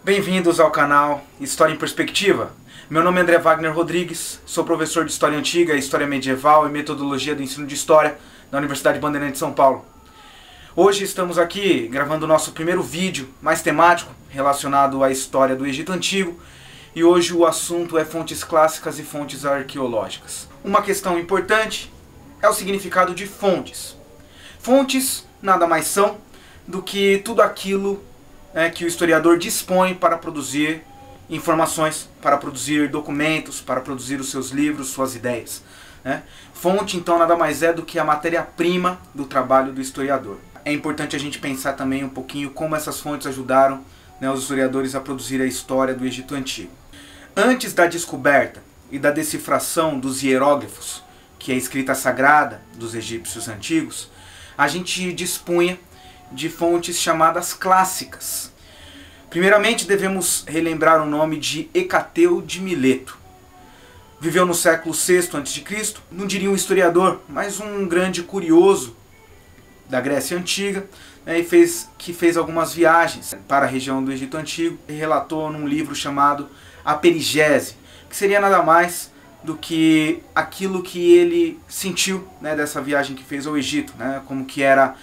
Bem-vindos ao canal História em Perspectiva. Meu nome é André Wagner Rodrigues, sou professor de História Antiga, História Medieval e Metodologia do Ensino de História na Universidade Bandeirantes de São Paulo. Hoje estamos aqui gravando o nosso primeiro vídeo mais temático relacionado à história do Egito Antigo, e hoje o assunto é fontes clássicas e fontes arqueológicas. Uma questão importante é o significado de fontes. Fontes nada mais são do que tudo aquilo que o historiador dispõe para produzir informações, para produzir documentos, para produzir os seus livros, suas ideias. Fonte, então, nada mais é do que a matéria-prima do trabalho do historiador. É importante a gente pensar também um pouquinho como essas fontes ajudaram os historiadores a produzir a história do Egito Antigo. Antes da descoberta e da decifração dos hieróglifos, que é a escrita sagrada dos egípcios antigos, a gente dispunha de fontes chamadas clássicas. Primeiramente devemos relembrar o nome de Hecateu de Mileto. Viveu no século VI a.C., não diria um historiador, mas um grande curioso da Grécia Antiga, que fez algumas viagens para a região do Egito Antigo e relatou num livro chamado A Perigese, que seria nada mais do que aquilo que ele sentiu dessa viagem que fez ao Egito, como que era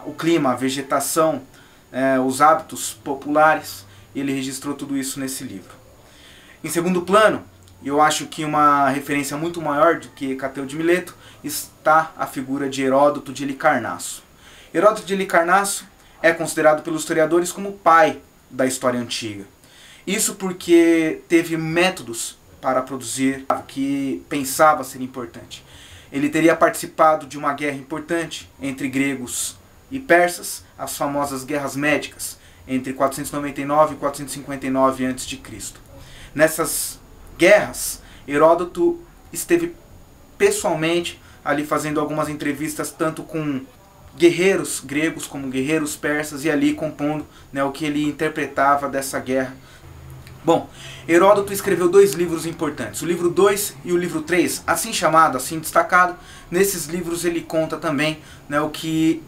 o clima, a vegetação, os hábitos populares. Ele registrou tudo isso nesse livro. Em segundo plano, eu acho que uma referência muito maior do que Hecateu de Mileto está a figura de Heródoto de Halicarnasso. Heródoto de Halicarnasso é considerado pelos historiadores como o pai da história antiga. Isso porque teve métodos para produzir que pensava ser importante. Ele teria participado de uma guerra importante entre gregos e persas, as famosas guerras médicas, entre 499 e 459 a.C. Nessas guerras, Heródoto esteve pessoalmente ali fazendo algumas entrevistas tanto com guerreiros gregos como guerreiros persas e ali compondo o que ele interpretava dessa guerra. Bom, Heródoto escreveu dois livros importantes, o livro 2 e o livro 3, assim chamado, assim destacado. Nesses livros ele conta também o que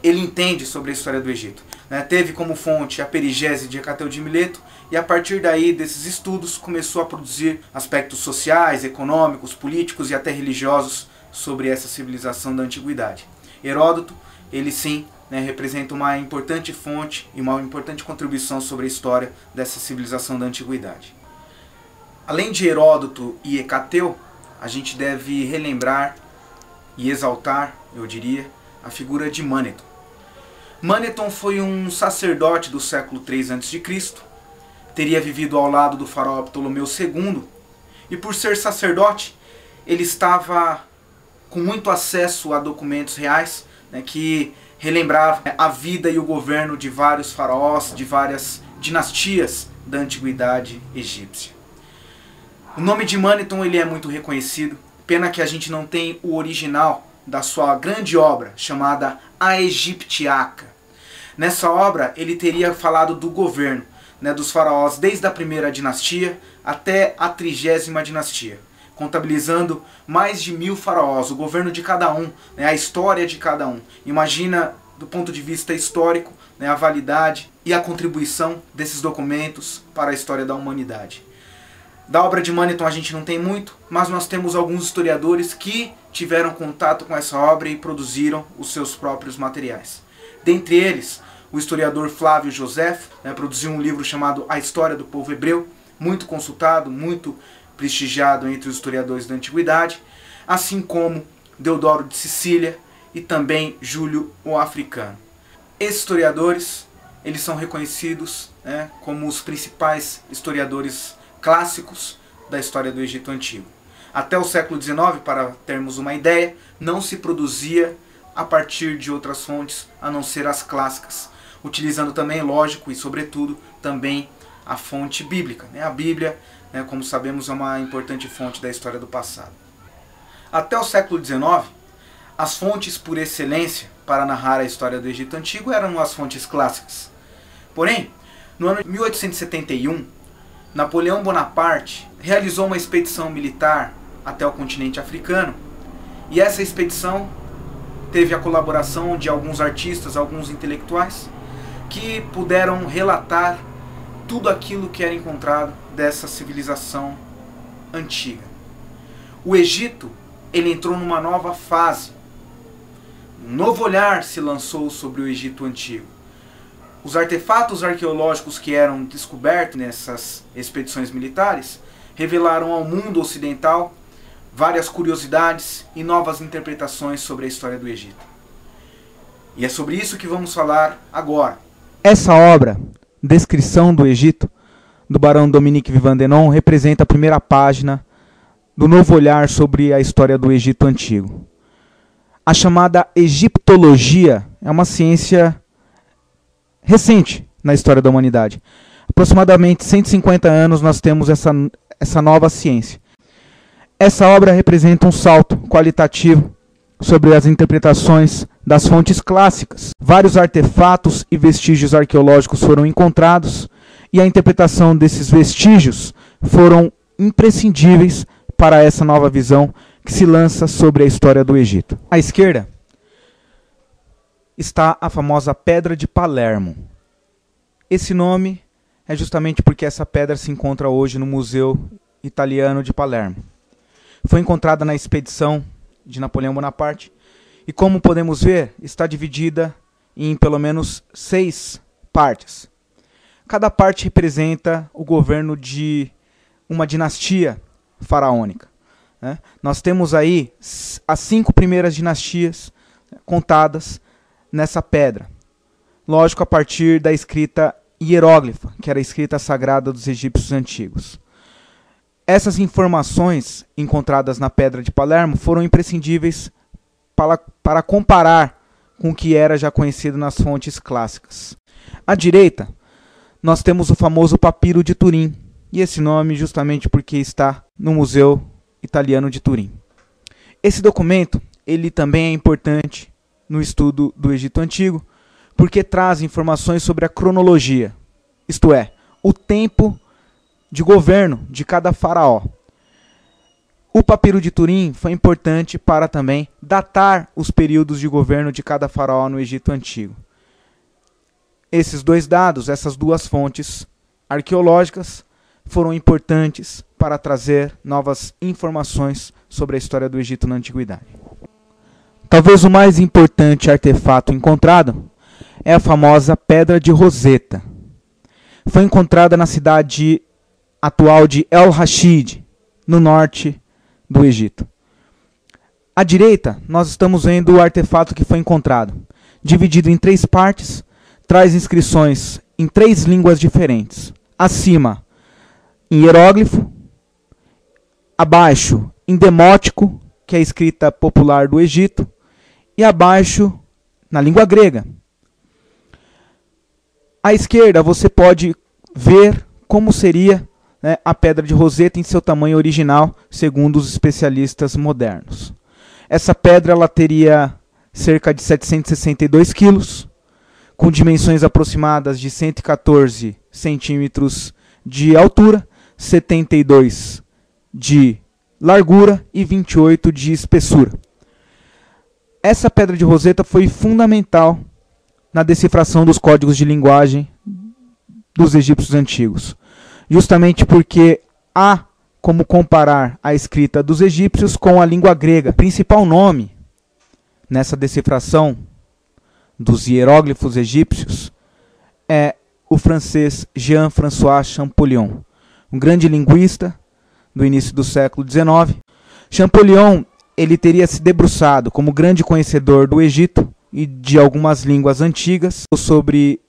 ele entende sobre a história do Egito. Teve como fonte a Perigese de Hecateu de Mileto, e a partir daí desses estudos começou a produzir aspectos sociais, econômicos, políticos e até religiosos sobre essa civilização da antiguidade. Heródoto, ele sim, representa uma importante fonte e uma importante contribuição sobre a história dessa civilização da antiguidade. Além de Heródoto e Hecateu, a gente deve relembrar e exaltar, eu diria, a figura de Maneton. Maneton foi um sacerdote do século III a.C., teria vivido ao lado do faraó Ptolomeu II, e por ser sacerdote, ele estava com muito acesso a documentos reais, que relembravam a vida e o governo de vários faraós, de várias dinastias da antiguidade egípcia. O nome de Maneton ele é muito reconhecido, pena que a gente não tem o original da sua grande obra, chamada A Egiptiaca. Nessa obra, ele teria falado do governo dos faraós desde a primeira dinastia até a 30ª dinastia, contabilizando mais de 1000 faraós, o governo de cada um, a história de cada um. Imagina, do ponto de vista histórico, a validade e a contribuição desses documentos para a história da humanidade. Da obra de Maneton a gente não tem muito, mas nós temos alguns historiadores que tiveram contato com essa obra e produziram os seus próprios materiais. Dentre eles, o historiador Flávio Josefo produziu um livro chamado A História do Povo Hebreu, muito consultado, muito prestigiado entre os historiadores da antiguidade, assim como Deodoro de Sicília e também Júlio o Africano. Esses historiadores eles são reconhecidos como os principais historiadores clássicos da história do Egito Antigo. Até o século XIX, para termos uma ideia, não se produzia a partir de outras fontes a não ser as clássicas, utilizando também, lógico, e sobretudo também a fonte bíblica. A Bíblia, como sabemos, é uma importante fonte da história do passado. Até o século XIX, as fontes por excelência para narrar a história do Egito Antigo eram as fontes clássicas. Porém, no ano de 1871, Napoleão Bonaparte realizou uma expedição militar até o continente africano, e essa expedição teve a colaboração de alguns artistas, alguns intelectuais, que puderam relatar tudo aquilo que era encontrado dessa civilização antiga. O Egito, ele entrou numa nova fase. Um novo olhar se lançou sobre o Egito antigo. Os artefatos arqueológicos que eram descobertos nessas expedições militares revelaram ao mundo ocidental várias curiosidades e novas interpretações sobre a história do Egito. E é sobre isso que vamos falar agora. Essa obra, Descrição do Egito, do barão Dominique Vivant-Denon, representa a primeira página do novo olhar sobre a história do Egito antigo. A chamada egiptologia é uma ciência recente na história da humanidade. Aproximadamente 150 anos nós temos essa nova ciência. Essa obra representa um salto qualitativo sobre as interpretações das fontes clássicas. Vários artefatos e vestígios arqueológicos foram encontrados e a interpretação desses vestígios foram imprescindíveis para essa nova visão que se lança sobre a história do Egito. À esquerda está a famosa Pedra de Palermo. Esse nome é justamente porque essa pedra se encontra hoje no Museu Italiano de Palermo. Foi encontrada na expedição de Napoleão Bonaparte e, como podemos ver, está dividida em pelo menos 6 partes. Cada parte representa o governo de uma dinastia faraônica. Nós temos aí as 5 primeiras dinastias contadas nessa pedra. Lógico, a partir da escrita hieróglifa, que era a escrita sagrada dos egípcios antigos. Essas informações encontradas na Pedra de Palermo foram imprescindíveis para comparar com o que era já conhecido nas fontes clássicas. À direita, nós temos o famoso Papiro de Turim, e esse nome justamente porque está no Museu Italiano de Turim. Esse documento ele também é importante no estudo do Egito Antigo, porque traz informações sobre a cronologia, isto é, o tempo de governo de cada faraó. O Papiro de Turim foi importante para também datar os períodos de governo de cada faraó no Egito Antigo. Esses 2 dados, essas 2 fontes arqueológicas, foram importantes para trazer novas informações sobre a história do Egito na Antiguidade. Talvez o mais importante artefato encontrado é a famosa Pedra de Roseta. Foi encontrada na cidade atual de El Rashid, no norte do Egito. À direita, nós estamos vendo o artefato que foi encontrado. Dividido em 3 partes, traz inscrições em 3 línguas diferentes. Acima, em hieróglifo, abaixo, em demótico, que é a escrita popular do Egito, e abaixo, na língua grega. À esquerda, você pode ver como seria a Pedra de Roseta em seu tamanho original, segundo os especialistas modernos. Essa pedra ela teria cerca de 762 quilos, com dimensões aproximadas de 114 centímetros de altura, 72 de largura e 28 de espessura. Essa Pedra de Roseta foi fundamental na decifração dos códigos de linguagem dos egípcios antigos, justamente porque há como comparar a escrita dos egípcios com a língua grega. O principal nome nessa decifração dos hieróglifos egípcios é o francês Jean-François Champollion, um grande linguista do início do século XIX. Champollion ele teria se debruçado como grande conhecedor do Egito e de algumas línguas antigas sobre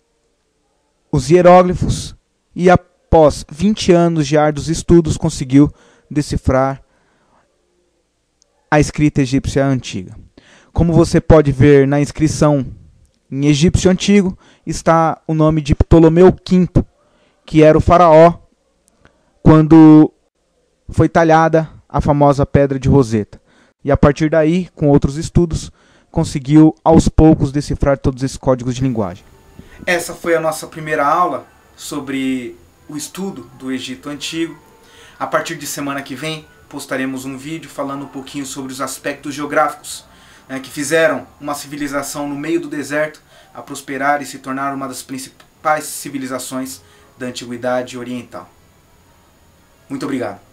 os hieróglifos e após 20 anos de árduos estudos conseguiu decifrar a escrita egípcia antiga. Como você pode ver na inscrição em egípcio antigo, está o nome de Ptolomeu V, que era o faraó quando foi talhada a famosa Pedra de Roseta. E a partir daí, com outros estudos, conseguiu aos poucos decifrar todos esses códigos de linguagem. Essa foi a nossa primeira aula sobre o estudo do Egito Antigo. A partir de semana que vem, postaremos um vídeo falando um pouquinho sobre os aspectos geográficos que fizeram uma civilização no meio do deserto a prosperar e se tornar uma das principais civilizações da Antiguidade Oriental. Muito obrigado.